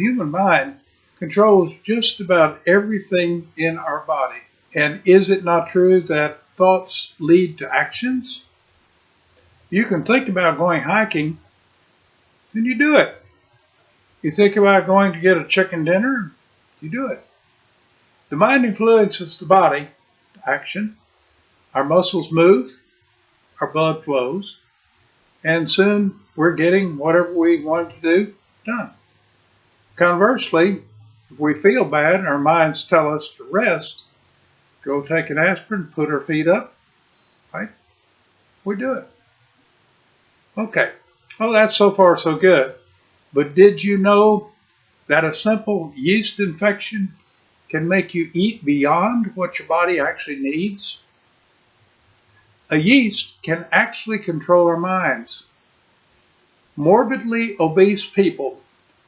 The human mind controls just about everything in our body. And is it not true that thoughts lead to actions? You can think about going hiking, then you do it. You think about going to get a chicken dinner, you do it. The mind influences the body to action. Our muscles move, our blood flows, and soon we're getting whatever we want to do done. Conversely, if we feel bad and our minds tell us to rest, go take an aspirin, put our feet up, right? We do it. Okay, well, that's so far so good. But did you know that a simple yeast infection can make you eat beyond what your body actually needs? A yeast can actually control our minds. Morbidly obese people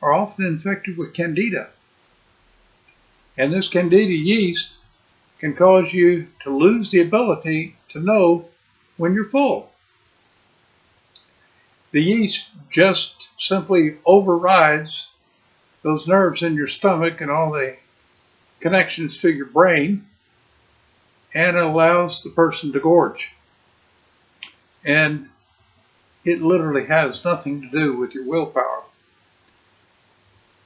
are often infected with candida. And this candida yeast can cause you to lose the ability to know when you're full. The yeast just simply overrides those nerves in your stomach and all the connections to your brain, and it allows the person to gorge. And it literally has nothing to do with your willpower.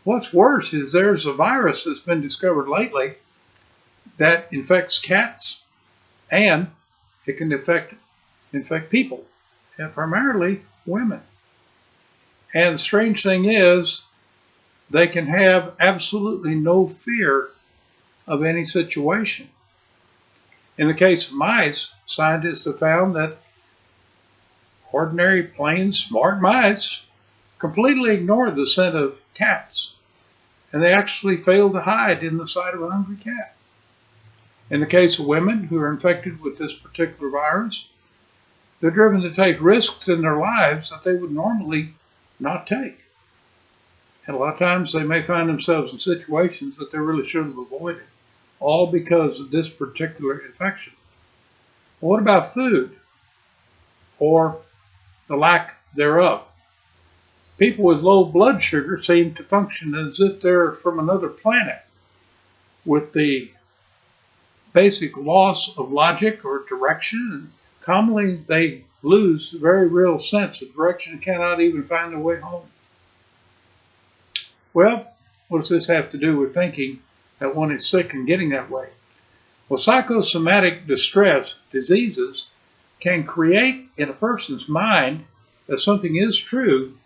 What's worse is there's a virus that's been discovered lately that infects cats, and it can infect people, and primarily women. And the strange thing is, they can have absolutely no fear of any situation. In the case of mice, scientists have found that ordinary, plain, smart mice completely ignore the scent of cats, and they actually fail to hide in the sight of a hungry cat. In the case of women who are infected with this particular virus, they're driven to take risks in their lives that they would normally not take. And a lot of times they may find themselves in situations that they really should have avoided, all because of this particular infection. Well, what about food or the lack thereof? People with low blood sugar seem to function as if they're from another planet, with the basic loss of logic or direction, and commonly they lose a very real sense of direction and cannot even find their way home. Well, what does this have to do with thinking that one is sick and getting that way? Well, psychosomatic distress diseases can create in a person's mind that something is true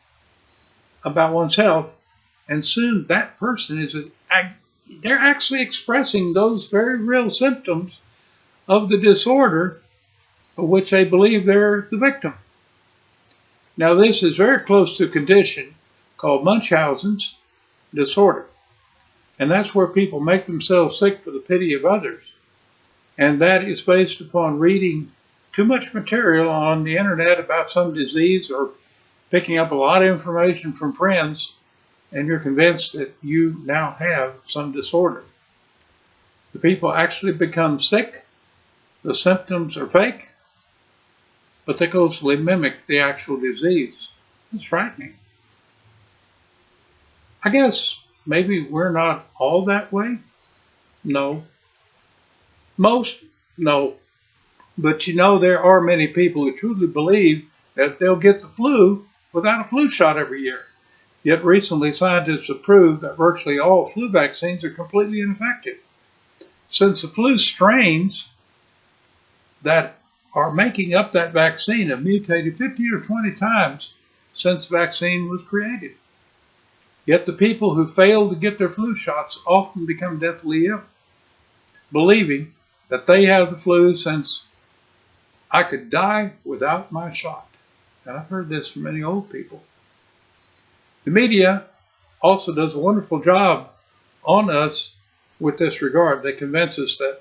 about one's health, and soon that person they're actually expressing those very real symptoms of the disorder of which they believe they're the victim. Now, this is very close to a condition called Munchausen's disorder, and that's where people make themselves sick for the pity of others, and that is based upon reading too much material on the internet about some disease or picking up a lot of information from friends, and you're convinced that you now have some disorder. The people actually become sick, the symptoms are fake, but they closely mimic the actual disease. It's frightening. I guess maybe we're not all that way? No. Most? No. But you know, there are many people who truly believe that they'll get the flu without a flu shot every year. Yet recently, scientists have proved that virtually all flu vaccines are completely ineffective. Since the flu strains that are making up that vaccine have mutated 15 or 20 times since the vaccine was created. Yet the people who fail to get their flu shots often become deathly ill, believing that they have the flu since I could die without my shot. And I've heard this from many old people. The media also does a wonderful job on us with this regard. They convince us that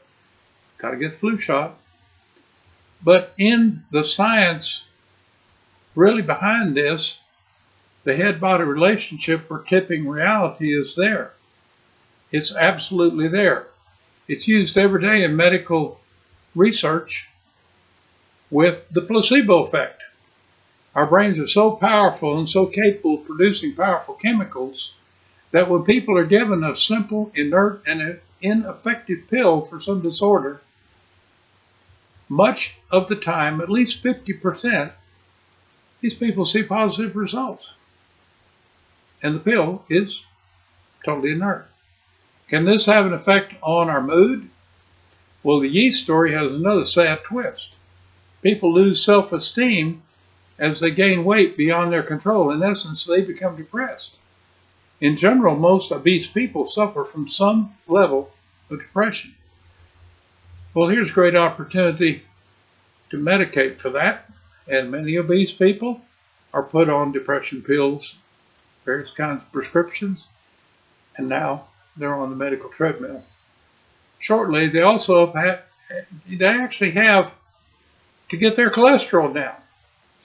got to get the flu shot. But in the science really behind this, the head-body relationship or tipping reality is there. It's absolutely there. It's used every day in medical research with the placebo effect. Our brains are so powerful and so capable of producing powerful chemicals that when people are given a simple, inert, and ineffective pill for some disorder, much of the time, at least 50%, these people see positive results. And the pill is totally inert. Can this have an effect on our mood? Well, the yeast story has another sad twist. People lose self-esteem as they gain weight beyond their control. In essence, they become depressed. In general, most obese people suffer from some level of depression. Well, here's a great opportunity to medicate for that. And many obese people are put on depression pills, various kinds of prescriptions, and now they're on the medical treadmill. Shortly, they actually have to get their cholesterol down.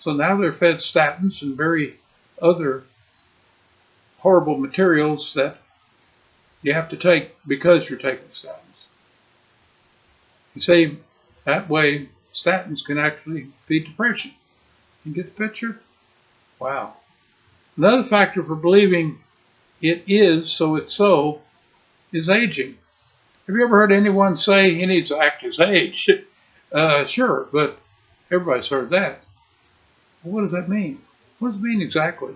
So now they're fed statins and very other horrible materials that you have to take because you're taking statins. You see, that way statins can actually feed depression. You get the picture? Wow. Another factor for believing it is so it's so is aging. Have you ever heard anyone say he needs to act his age? Sure, but everybody's heard that. Well, what does that mean? What does it mean exactly?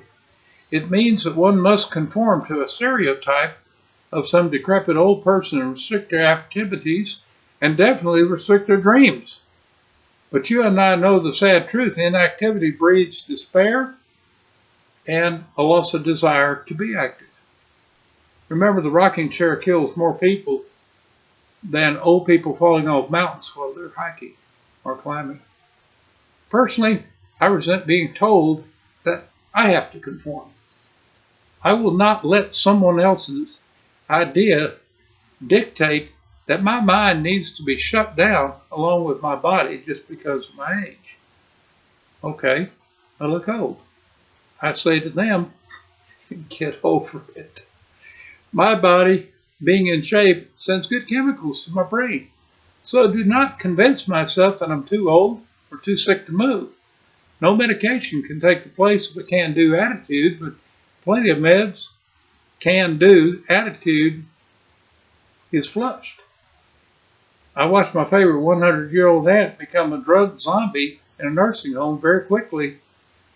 It means that one must conform to a stereotype of some decrepit old person and restrict their activities and definitely restrict their dreams. But you and I know the sad truth. Inactivity breeds despair and a loss of desire to be active. Remember, the rocking chair kills more people than old people falling off mountains while they're hiking or climbing. Personally, I resent being told that I have to conform. I will not let someone else's idea dictate that my mind needs to be shut down along with my body just because of my age. Okay, I look old. I say to them, get over it. My body, being in shape, sends good chemicals to my brain. So do not convince myself that I'm too old or too sick to move. No medication can take the place of a can-do attitude, but plenty of meds, can-do attitude is flushed. I watched my favorite 100-year-old aunt become a drug zombie in a nursing home very quickly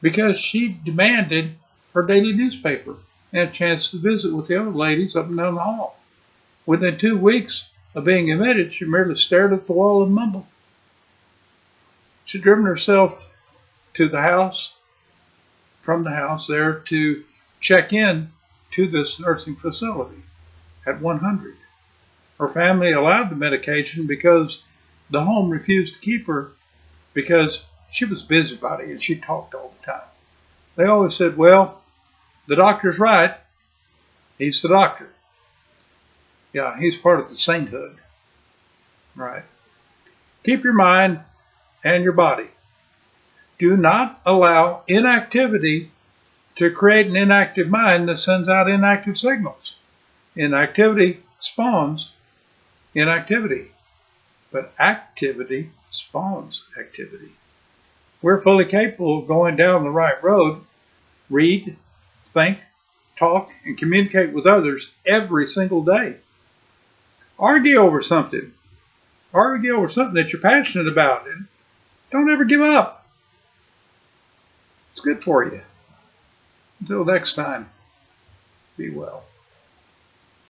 because she demanded her daily newspaper and a chance to visit with the other ladies up and down the hall. Within 2 weeks of being admitted, she merely stared at the wall and mumbled. She'd driven herself to the house, from the house there to check in to this nursing facility at 100. Her family allowed the medication because the home refused to keep her because she was a busybody and she talked all the time. They always said, well, the doctor's right. He's the doctor. Yeah, he's part of the sainthood. Right. Keep your mind and your body. Do not allow inactivity to create an inactive mind that sends out inactive signals. Inactivity spawns inactivity, but activity spawns activity. We're fully capable of going down the right road, read, think, talk, and communicate with others every single day. Argue over something. Argue over something that you're passionate about. And don't ever give up. It's good for you. Until next time, be well.